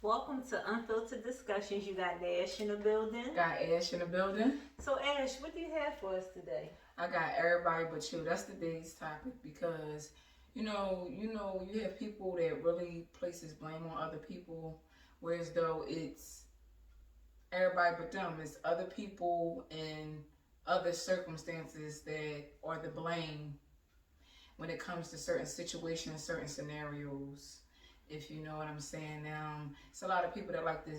Welcome to Unfiltered Discussions. You got Nash in the building. Got Ash in the building. So, Ash, what do you have for us today? I got everybody but you. That's today's topic because you have people that really places blame on other people, whereas though it's everybody but them. It's other people and other circumstances that are the blame when it comes to certain situations, certain scenarios. If you know what I'm saying. Now, it's a lot of people that like to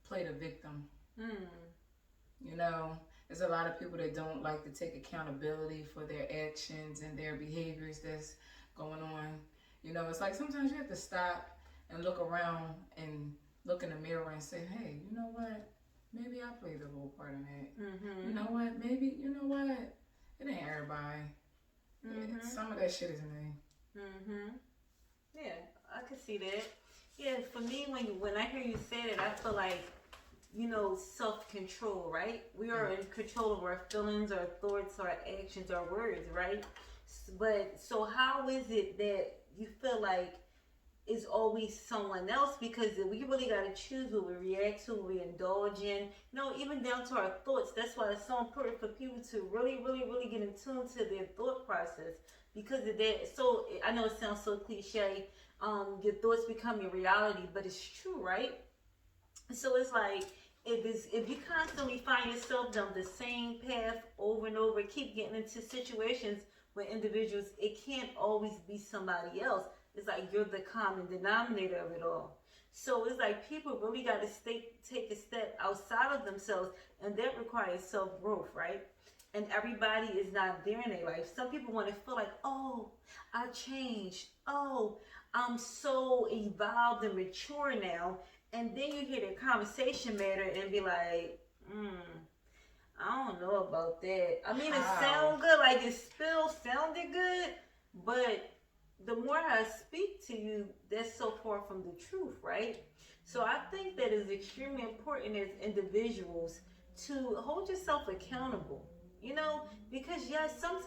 play the victim. Hmm. You know, there's a lot of people that don't like to take accountability for their actions and their behaviors that's going on. It's like sometimes you have to stop and look around and look in the mirror and say, hey, you know what? Maybe I played a little part in that. Mm-hmm. You know what? Maybe, you know what? It ain't everybody. Mm-hmm. Some of that shit is me. Mm-hmm. Yeah, I can see that. Yeah, for me, when I hear you say that, I feel like self-control, right? We are in control of our feelings, our thoughts, our actions, our words, right? But so how is it that you feel like it's always someone else? Because we really got to choose what we react to, what we indulge in, even down to our thoughts. That's why it's so important for people to really, really, really get in tune to their thought process. Because of that, so I know it sounds so cliche, your thoughts become your reality, but it's true, right? So it's like if you constantly find yourself down the same path over and over, keep getting into situations with individuals, it can't always be somebody else. It's like you're the common denominator of it all. So it's like people really got to take a step outside of themselves, and that requires self growth, right? And everybody is not there in their life. Some people want to feel like, oh, I changed. Oh, I'm so evolved and mature now. And then you hear the conversation matter and be like, I don't know about that. I mean, it sounds good, like it still sounded good, but the more I speak to you, that's so far from the truth, right? So I think that is extremely important as individuals to hold yourself accountable. Because yes, some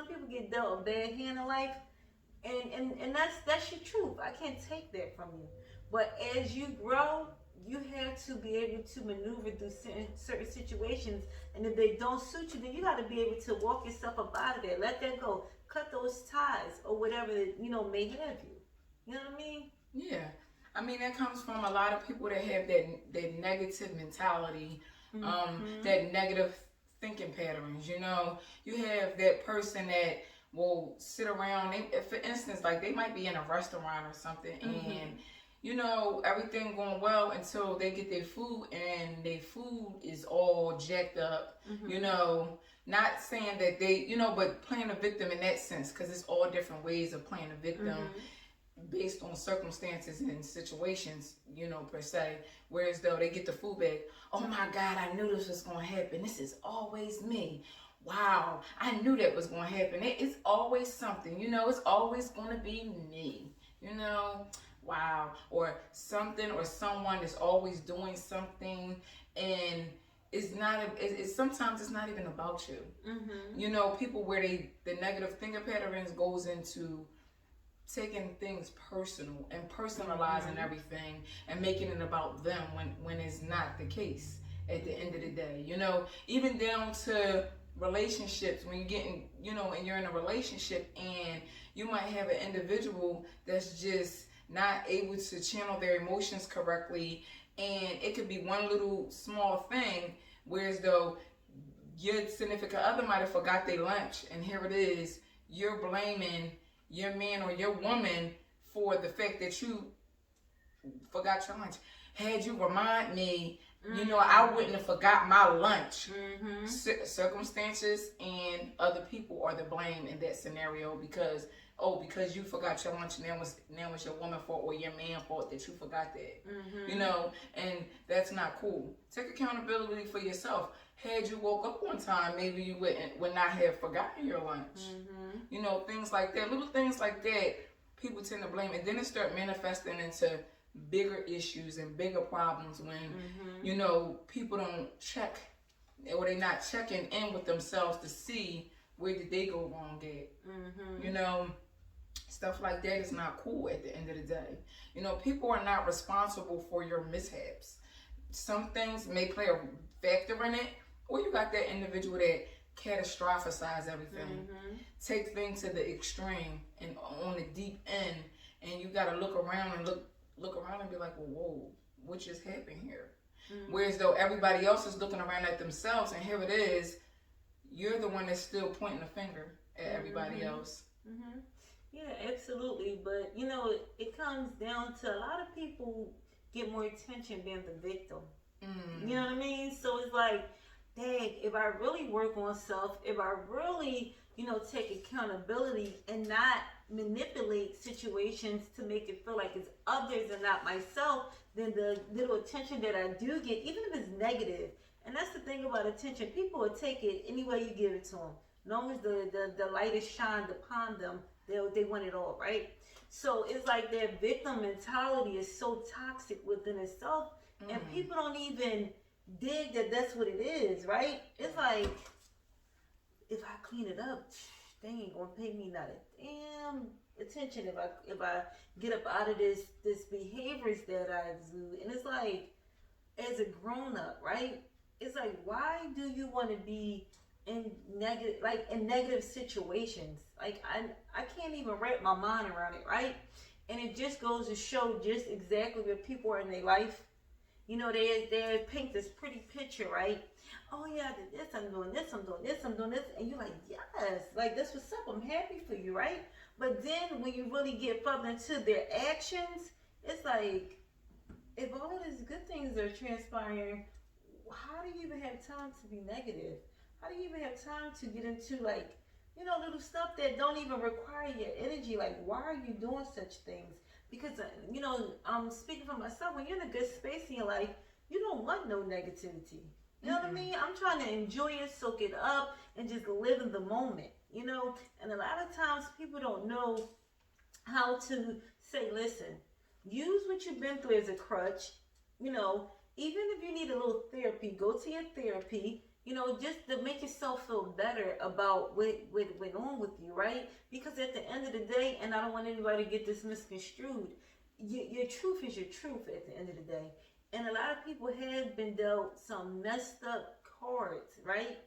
people get dealt a bad hand in life, and that's your truth. I can't take that from you. But as you grow, you have to be able to maneuver through certain situations, and if they don't suit you, then you got to be able to walk yourself up out of there. Let that go. Cut those ties or whatever that may have you. You know what I mean? Yeah. I mean, that comes from a lot of people that have that negative mentality, that negative thinking patterns. You have that person that will sit around. For instance, like they might be in a restaurant or something, and everything going well until they get their food and their food is all jacked up. Not saying that they, but playing a victim in that sense, because it's all different ways of playing a victim based on circumstances and situations, per se. Whereas though they get the food back, oh my God, I knew this was going to happen. This is always me. Wow, I knew that was going to happen. It's always something, it's always going to be me, wow. Or something or someone is always doing something, and it's not, sometimes it's not even about you. People where the negative thinking patterns goes into taking things personal and personalizing everything and making it about them when it's not the case at the end of the day. Even down to relationships, when you're getting, and you're in a relationship and you might have an individual that's just not able to channel their emotions correctly, and it could be one little small thing, whereas though your significant other might have forgot their lunch, and here it is, you're blaming your man or your woman for the fact that you forgot your lunch. Had you remind me, I wouldn't have forgot my lunch. Circumstances and other people are the blame in that scenario, because you forgot your lunch, now it's your woman fault or your man fault that you forgot that. And that's not cool. Take accountability for yourself. Had you woke up on time, maybe you would not have forgotten your lunch. Things like that, little things like that, people tend to blame, and then it start manifesting into bigger issues and bigger problems when people don't check, or they're not checking in with themselves to see where did they go wrong at. Stuff like that is not cool at the end of the day. You know, people are not responsible for your mishaps. Some things may play a factor in it, or you got that individual that catastrophize everything, take things to the extreme and on the deep end, and you got to look around and look around and be like, well, whoa, what just happened here? Whereas though everybody else is looking around at themselves, and here it is, you're the one that's still pointing the finger at everybody else. Yeah, absolutely. But you know, it comes down to a lot of people get more attention being the victim. You know what I mean? So it's like, dang, if I really work on self, if I really, you know, take accountability and not manipulate situations to make it feel like it's others and not myself, then the little attention that I do get, even if it's negative, and that's the thing about attention, people will take it any way you give it to them. As long as the light is shined upon them, they want it all, right? So it's like their victim mentality is so toxic within itself, and people don't even dig that that's what it is, right? It's like, if I clean it up, they ain't gonna pay me not a damn attention if I get up out of this behaviors that I exude. And it's like, as a grown up, right? It's like, why do you want to be in negative situations? Like, I can't even wrap my mind around it, right? And it just goes to show just exactly where people are in their life. You know, they paint this pretty picture, right? Oh yeah, I did this, I'm doing this, I'm doing this, I'm doing this, and you're like, yes, like that's what's up, I'm happy for you, right? But then when you really get further into their actions, it's like, if all of these good things are transpiring, how do you even have time to be negative? How do you even have time to get into, like, you know, little stuff that don't even require your energy? Like, why are you doing such things? Because, you know, I'm speaking for myself, when you're in a good space in your life, you don't want no negativity. You know what I mean? I'm trying to enjoy it, soak it up, and just live in the moment, you know? And a lot of times people don't know how to say, listen, use what you've been through as a crutch, you know, even if you need a little therapy, go to your therapy, you know, just to make yourself feel better about what went on with you, right? Because at the end of the day, and I don't want anybody to get this misconstrued, your truth is your truth at the end of the day. And a lot of people have been dealt some messed up cards, right?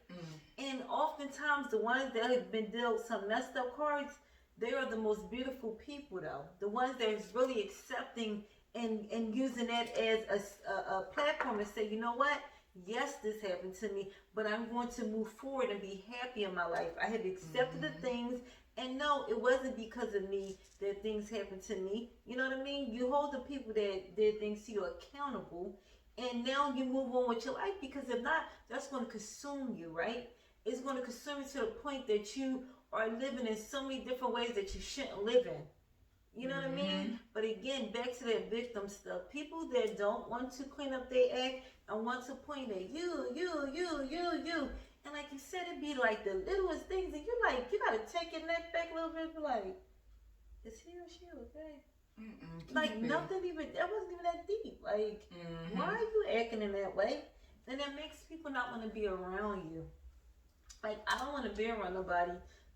And oftentimes the ones that have been dealt some messed up cards, they are the most beautiful people, though. The ones that is really accepting and using that as a platform to say, you know what? Yes, this happened to me, but I'm going to move forward and be happy in my life. I have accepted the things, and no, it wasn't because of me that things happened to me. You know what I mean? You hold the people that did things to you accountable, and now you move on with your life, because if not, that's going to consume you, right? It's going to consume you to the point that you are living in so many different ways that you shouldn't live in. You know what I mean? But again, back to that victim stuff. People that don't want to clean up their act and want to point at you. And like you said, it'd be like the littlest things. And you're like, you got to take your neck back a little bit and be like, is he or she okay? Like nothing even, that wasn't even that deep. Like, why are you acting in that way? And that makes people not want to be around you. Like, I don't want to be around nobody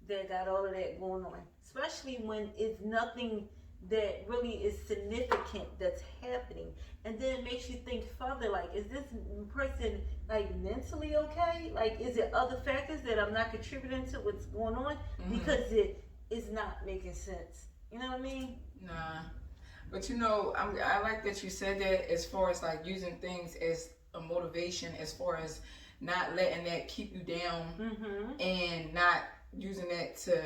that got all of that going on, especially when it's nothing that really is significant that's happening. And then it makes you think further, like, is this person like mentally okay? Like, is it other factors that I'm not contributing to what's going on? Because it is not making sense. You know what I mean? Nah. But you know, I like that you said that, as far as like using things as a motivation, as far as not letting that keep you down and not using that to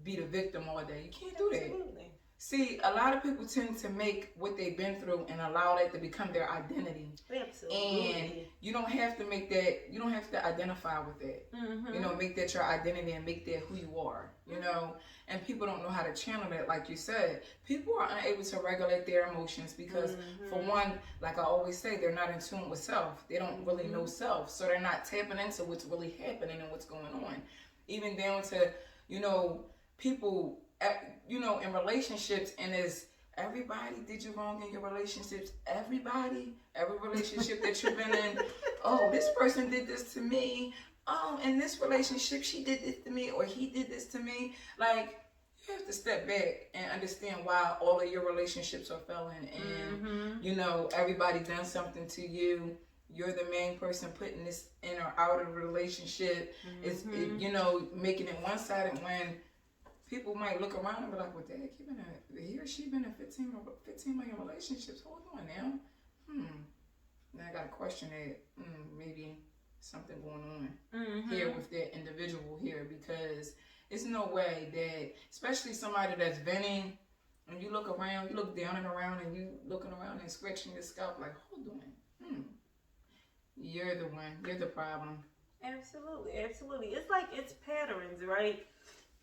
be the victim all day. You can't do that. Absolutely. See, a lot of people tend to make what they've been through and allow that to become their identity. Absolutely. And you don't have to make that, you don't have to identify with that. You know, make that your identity and make that who you are, you know. And people don't know how to channel that, like you said. People are unable to regulate their emotions because, for one, like I always say, they're not in tune with self. They don't really know self. So they're not tapping into what's really happening and what's going on. Even down to, you know, people, you know, in relationships, and as everybody did you wrong in your relationships, every relationship that you've been in, oh, this person did this to me, oh, in this relationship she did this to me, or he did this to me. Like, you have to step back and understand why all of your relationships are failing, and you know, everybody done something to you. You're the main person putting this in or out of the relationship. You know, making it one-sided when people might look around and be like, well, Dad, he or she been in 15 million relationships. Hold on now. Now I got to question that. Maybe something going on here with that individual here, because it's no way that, especially somebody that's venting, and you look around, you look down and around, and you looking around and scratching your scalp like, hold on. You're the one. You're the problem. Absolutely, absolutely. It's like, it's patterns, right?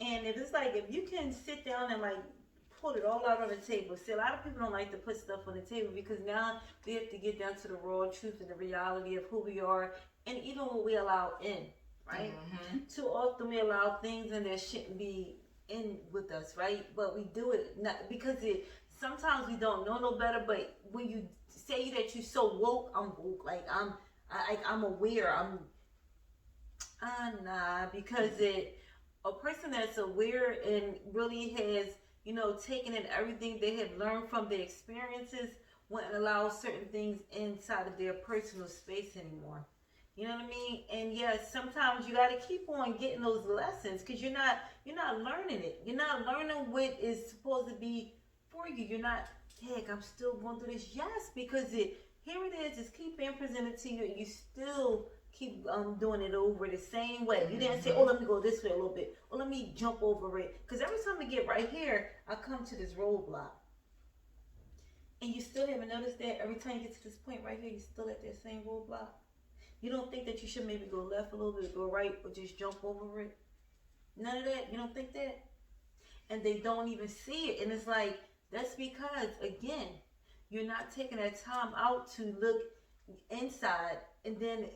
And if it's like, if you can sit down and like put it all out on the table. See, a lot of people don't like to put stuff on the table because now we have to get down to the raw truth and the reality of who we are and even what we allow in, right? Too often we allow things in that shouldn't be in with us, right? But we do it not because sometimes we don't know no better. But when you say that you're so woke, I'm woke, like I'm aware. Nah, because a person that's aware and really has, you know, taken in everything they have learned from their experiences wouldn't allow certain things inside of their personal space anymore. You know what I mean? And yes, sometimes you got to keep on getting those lessons because you're not learning it. You're not learning what is supposed to be for you. You're not, heck, I'm still going through this. Yes, because here it is. It's keep being presented to you, and you still keep doing it over the same way. You didn't say, oh, let me go this way a little bit, or let me jump over it. Because every time I get right here, I come to this roadblock. And you still haven't noticed that every time you get to this point right here, you're still at that same roadblock. You don't think that you should maybe go left a little bit, go right, or just jump over it? None of that? You don't think that? And they don't even see it. And it's like, that's because, again, you're not taking that time out to look inside and then,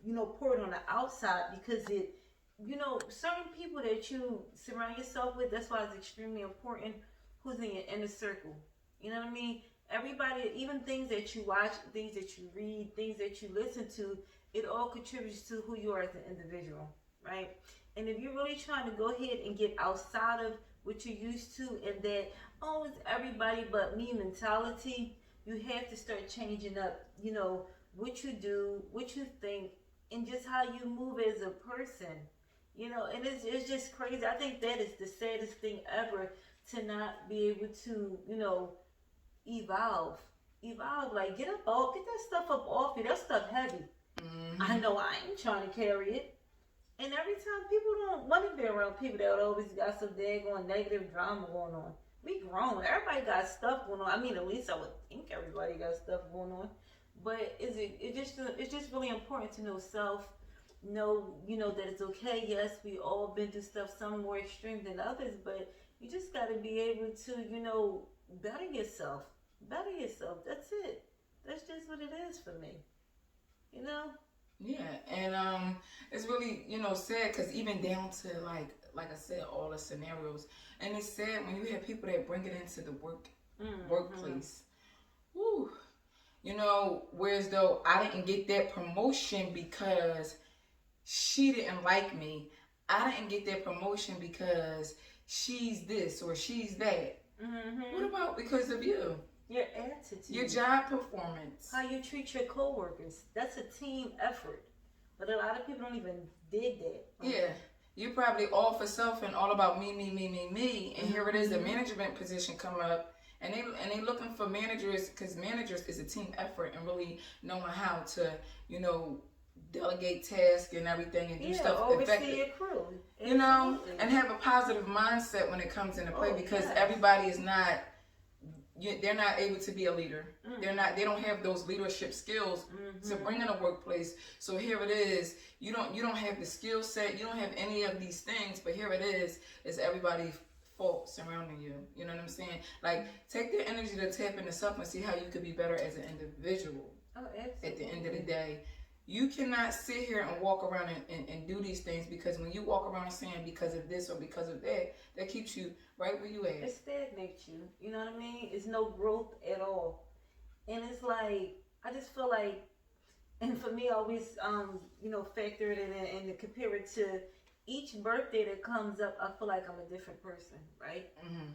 you know, pour it on the outside, because it, you know, certain people that you surround yourself with, that's why it's extremely important who's in your inner circle. You know what I mean? Everybody, even things that you watch, things that you read, things that you listen to, it all contributes to who you are as an individual, right? And if you're really trying to go ahead and get outside of what you're used to and that, oh, it's everybody but me mentality, you have to start changing up, you know, what you do, what you think, and just how you move as a person. You know, and it's just crazy. I think that is the saddest thing ever, to not be able to, you know, evolve, like get that stuff up off you. That stuff heavy. I know I ain't trying to carry it. And every time people don't want to be around people that always got some daggone negative drama going on. We grown. Everybody got stuff going on. I mean, at least I would think everybody got stuff going on. But it's just really important to know self. Know, you know, that it's okay. Yes, we all been through stuff, some more extreme than others, but you just got to be able to, you know, better yourself. Better yourself. That's it. That's just what it is for me. You know? Yeah, and it's really, you know, sad because even down to like I said, all the scenarios, and it's sad when you have people that bring it into the workplace. Woo. You know, whereas though I didn't get that promotion because she didn't like me. I didn't get that promotion because she's this or she's that. What about because of you? Your attitude. Your job performance. How you treat your coworkers. That's a team effort. But a lot of people don't even dig that. Yeah. You're probably all for self and all about me. And here it is, the management position come up. And they looking for managers, because managers is a team effort and really knowing how to, you know, delegate tasks and everything and do stuff effectively. Oversee a crew. You know, and have a positive mindset when it comes into play, because everybody is not, they're not able to be a leader. They don't have those leadership skills to bring in a workplace. So here it is, you don't have the skill set, you don't have any of these things, but here it is everybody fault surrounding you. You know what I'm saying? Like, take the energy to tap into self and see how you could be better as an individual. Oh, absolutely. At the end of the day, you cannot sit here and walk around and do these things, because when you walk around saying because of this or because of that, that keeps you right where you at. It stagnates you. You know what I mean? It's no growth at all. And it's like, I just feel like, and for me, I always, you know, factor it in and compare it to each birthday that comes up, I feel like I'm a different person, right? Mm-hmm.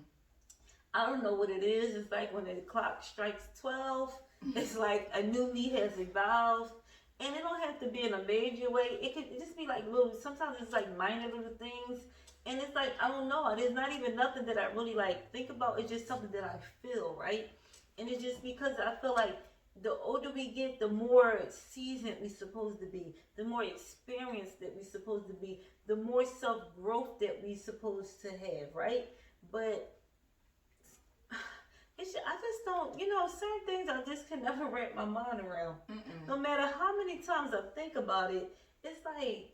I don't know what it is. It's like when the clock strikes 12, it's like a new me has evolved. And it don't have to be in a major way. It could just be like little, sometimes it's like minor little things. And it's like, I don't know. There's not even nothing that I really like think about. It's just something that I feel, right? And it's just because I feel like the older we get, the more seasoned we supposed to be, the more experienced that we supposed to be, the more self growth that we supposed to have, right? But I just don't, certain things I just can never wrap my mind around. Mm-mm. No matter how many times I think about it, it's like,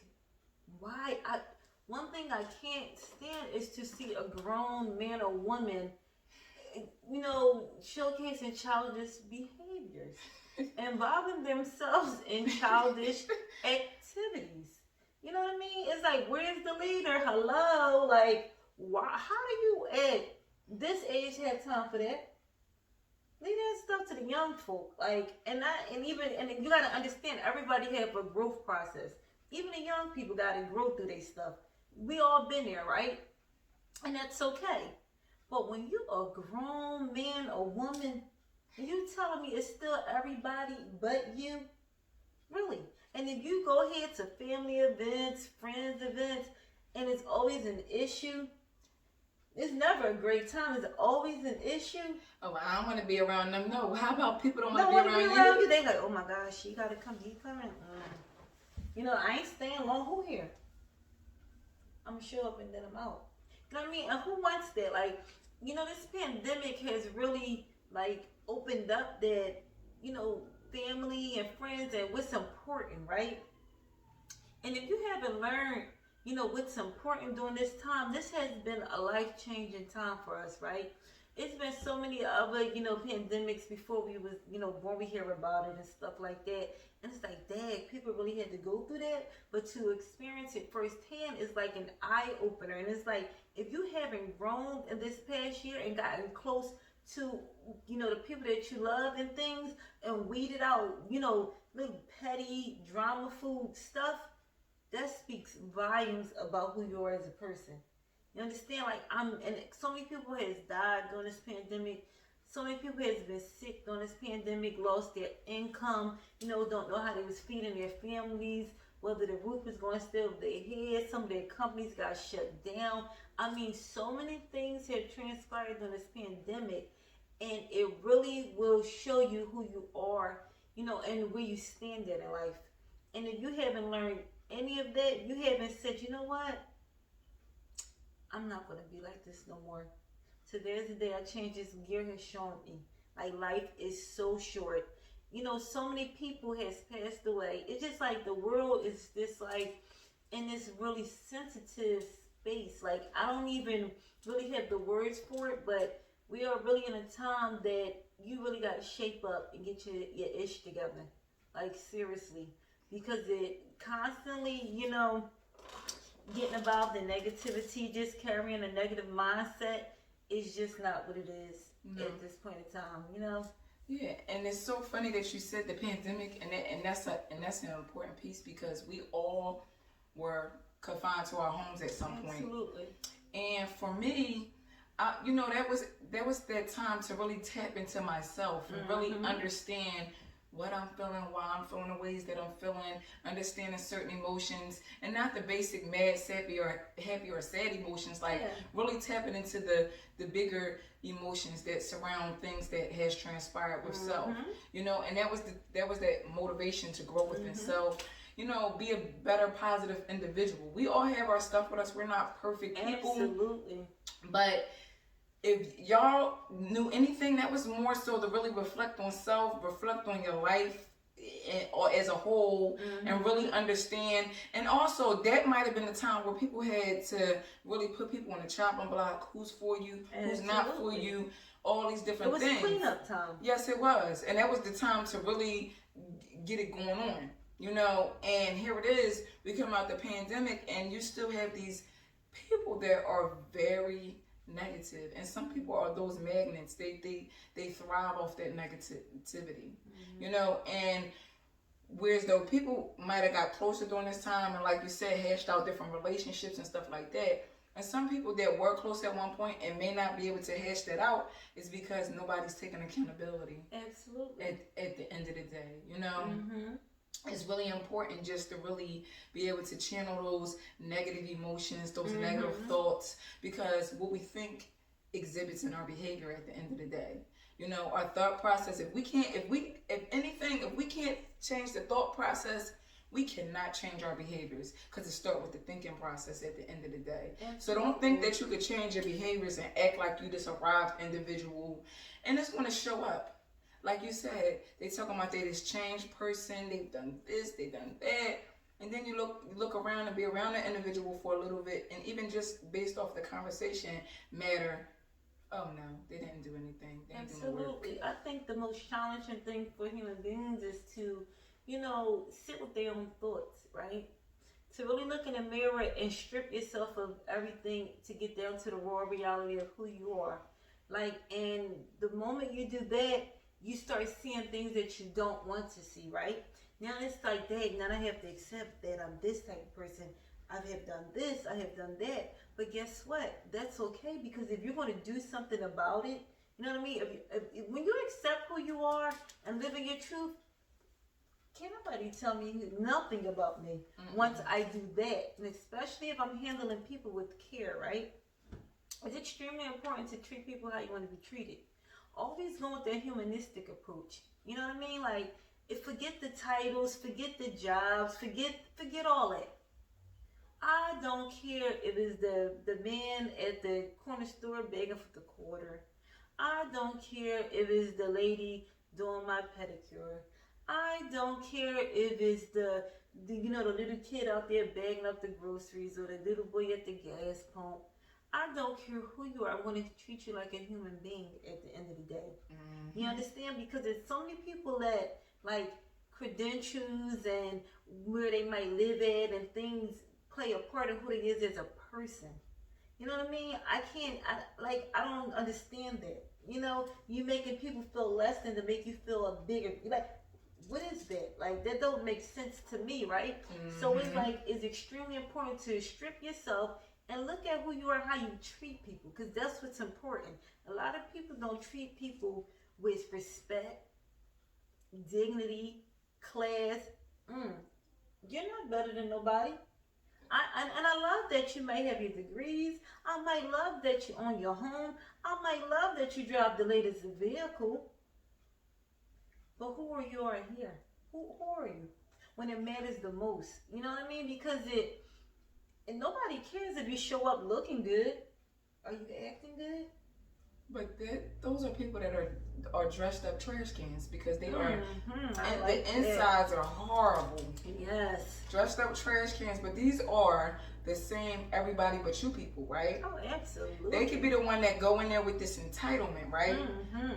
why? One thing I can't stand is to see a grown man or woman, showcasing childish behaviors, involving themselves in childish activities. You know what I mean? It's like, where's the leader? Hello, like, why? How do you at this age have time for that? Leave that stuff to the young folk. Like, and you gotta understand, everybody have a growth process. Even the young people gotta grow through their stuff. We all been there, right? And that's okay. But when you a grown man or woman, and you telling me it's still everybody but you, really? And if you go ahead to family events, friends events, and it's always an issue, it's never a great time. It's always an issue. Oh, I don't want to be around them. No. How about people don't want to be be around you? They like, oh my gosh, she gotta come. You coming? I ain't staying long. Who here? I'm gonna show up and then I'm out. You know what I mean? And who wants that? Like, this pandemic has really like opened up that, family and friends and what's important, right? And if you haven't learned, what's important during this time, this has been a life-changing time for us, right? It's been so many other, pandemics before we was, born, we hear about it and stuff like that. And it's like, dang, people really had to go through that. But to experience it firsthand is like an eye-opener. And it's like, if you haven't grown in this past year and gotten close to, the people that you love and things, and weeded out, little petty, drama-food stuff, that speaks volumes about who you are as a person. You understand? Like, and so many people has died during this pandemic. So many people has been sick during this pandemic, lost their income, don't know how they was feeding their families, whether the roof was going to stay over their head. Some of their companies got shut down. I mean, so many things have transpired during this pandemic, and it really will show you who you are, and where you stand at in life. And if you haven't learned any of that, you haven't said, you know what? I'm not going to be like this no more. Today's the day I changed this gear has shown me. Like, life is so short. So many people has passed away. It's just like the world is just like in this really sensitive space. Like, I don't even really have the words for it, but we are really in a time that you really got to shape up and get your ish together. Like, seriously. Because it constantly, getting involved in negativity, just carrying a negative mindset is just not what it is at this point in time, Yeah, and it's so funny that you said the pandemic, and that's an important piece, because we all were confined to our homes at some point. Absolutely. And for me, that was that time to really tap into myself and really understand what I'm feeling, why I'm feeling the ways that I'm feeling, understanding certain emotions, and not the basic mad, happy or sad emotions, like really tapping into the bigger emotions that surround things that has transpired with self, and that was that motivation to grow within self, be a better, positive individual. We all have our stuff with us. We're not perfect people. Absolutely. But if y'all knew anything, that was more so to really reflect on self, reflect on your life or as a whole, and really understand. And also, that might have been the time where people had to really put people on the chopping block. Who's for you? Who's not for you? All these different things. It was cleanup time. Yes, it was. And that was the time to really get it going on. And here it is. We come out the pandemic, and you still have these people that are very negative, and some people are those magnets. They thrive off that negativity, and Whereas though people might have got closer during this time and, like you said, hashed out different relationships and stuff like that. And some people that were close at one point and may not be able to hash that out is because nobody's taking accountability. Absolutely. At the end of the day, you know, it's really important just to really be able to channel those negative emotions, those negative thoughts, because what we think exhibits in our behavior at the end of the day. You know, our thought process, if we can't change the thought process, we cannot change our behaviors, because it starts with the thinking process at the end of the day. So don't think that you could change your behaviors and act like you just arrived individual and it's going to show up. Like you said, they talking about they this changed person, they've done this, they've done that. And then you look around and be around that individual for a little bit, and even just based off the conversation matter, oh no, they didn't do anything. They didn't do no work. Absolutely. I think the most challenging thing for human beings is to, you know, sit with their own thoughts, right? To really look in the mirror and strip yourself of everything to get down to the raw reality of who you are. Like, and the moment you do that, you start seeing things that you don't want to see, right? Now it's like, dang, now I have to accept that I'm this type of person. I have done this, I have done that. But guess what? That's okay, because if you're going to do something about it, you know what I mean? When you accept who you are and live in your truth, can't nobody tell me nothing about me once I do that. And especially if I'm handling people with care, right? It's extremely important to treat people how you want to be treated. Always go with that humanistic approach. You know what I mean? Like, forget the titles, forget the jobs, forget all that. I don't care if it's the man at the corner store begging for the quarter. I don't care if it's the lady doing my pedicure. I don't care if it's the little kid out there bagging up the groceries, or the little boy at the gas pump. I don't care who you are. I'm going to treat you like a human being at the end of the day. You understand? Because there's so many people that, like, credentials and where they might live at and things play a part of who they is as a person. You know what I mean? I don't understand that. You know, you making people feel less than to make you feel a bigger. Like, what is that? Like, that don't make sense to me, right? So it's like, it's extremely important to strip yourself and look at who you are and how you treat people, because that's what's important. A lot of people don't treat people with respect, dignity, class. You're not better than nobody. I love that you may have your degrees. I might love that you own your home. I might love that you drive the latest vehicle. But who are you right here? Who are you when it matters the most? You know what I mean? Because and nobody cares if you show up looking good. Are you acting good? But those are people that are dressed up trash cans, because they are, and like the insides are horrible. Yes. Dressed up trash cans, but these are the same everybody but you people, right? Oh, absolutely. They could be the one that go in there with this entitlement, right?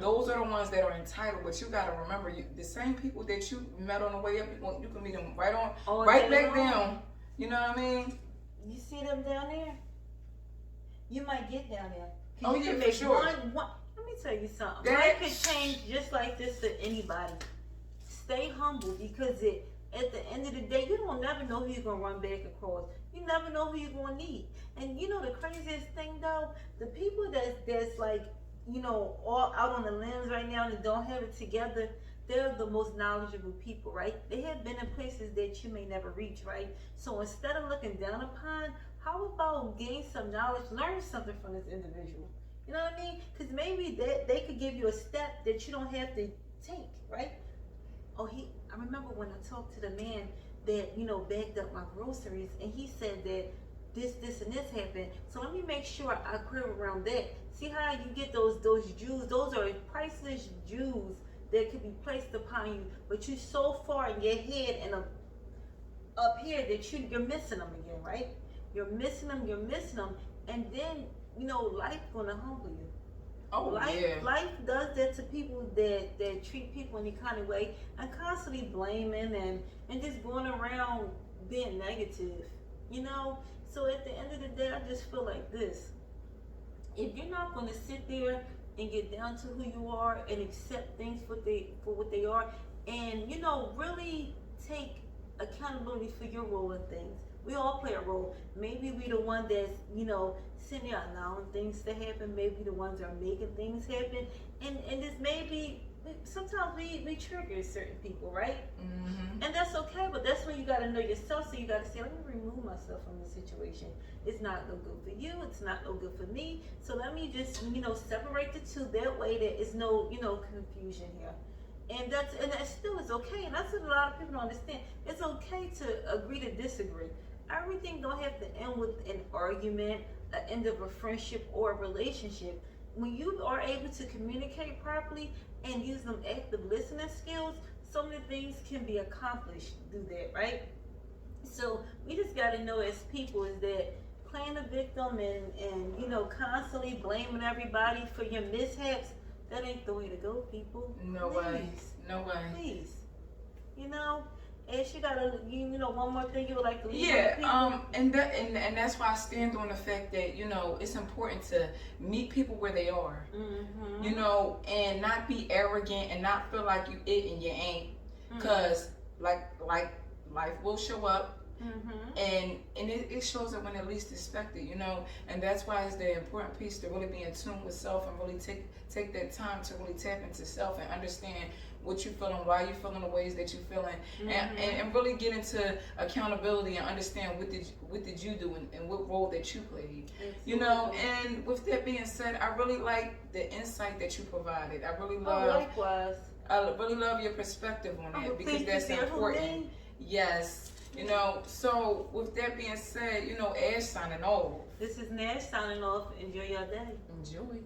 Those are the ones that are entitled, but you got to remember, the same people that you met on the way up, you can meet them right back down. You know what I mean? You see them down there? You might get down there. Oh, yeah, for sure. Let me tell you something. Life could change just like this to anybody. Stay humble, because at the end of the day, you don't never know who you're going to run back across. You never know who you're going to need. And you know the craziest thing, though? The people that's like, you know, all out on the limbs right now and don't have it together, they're the most knowledgeable people, right? They have been in places that you may never reach, right? So instead of looking down upon, how about gain some knowledge, learn something from this individual? You know what I mean? Because maybe they could give you a step that you don't have to take, right? I remember when I talked to the man that, you know, bagged up my groceries, and he said that this and this happened. So let me make sure I clear around that. See how you get those jewels? Those are priceless jewels that could be placed upon you, but you're so far in your head and up here that you're missing them again, right? You're missing them, and then, you know, life's gonna humble you. Oh, Life does that to people that treat people in any kind of way, and constantly blaming and just going around being negative, you know? So at the end of the day, I just feel like this. If you're not gonna sit there and get down to who you are and accept things for what they are, and, you know, really take accountability for your role in things. We all play a role. Maybe we the one that's, sitting there allowing things to happen. Maybe the ones that are making things happen. And this maybe sometimes we trigger certain people, right? Mm-hmm. And that's okay, but that's when you gotta know yourself. So you gotta say, let me remove myself from the situation. It's not no good for you. It's not no good for me. So let me just, separate the two. That way there is no, confusion here. And that still is okay. And that's what a lot of people don't understand. It's okay to agree to disagree. Everything don't have to end with an argument, the end of a friendship or a relationship. When you are able to communicate properly and use them active listening skills, so many things can be accomplished through that, right? So we just got to know as people is that playing a victim and constantly blaming everybody for your mishaps, that ain't the way to go, people. No way. No way. Please. Ash, you got one more thing you would like to leave Yeah, on people? and that's why I stand on the fact that it's important to meet people where they are, and not be arrogant and not feel like you it and you ain't, cause like life will show up, and it shows up when it least expected, and that's why it's the important piece to really be in tune with self and really take that time to really tap into self and understand what you're feeling, why you're feeling the ways that you're feeling, and really get into accountability and understand what did you do and what role that you played. Absolutely. And with that being said, I really like the insight that you provided. I really Likewise. love your perspective on that, because Thank that's you, important. Yes. So with that being said, Ash signing off. This is Nash signing off. Enjoy your day. Enjoy.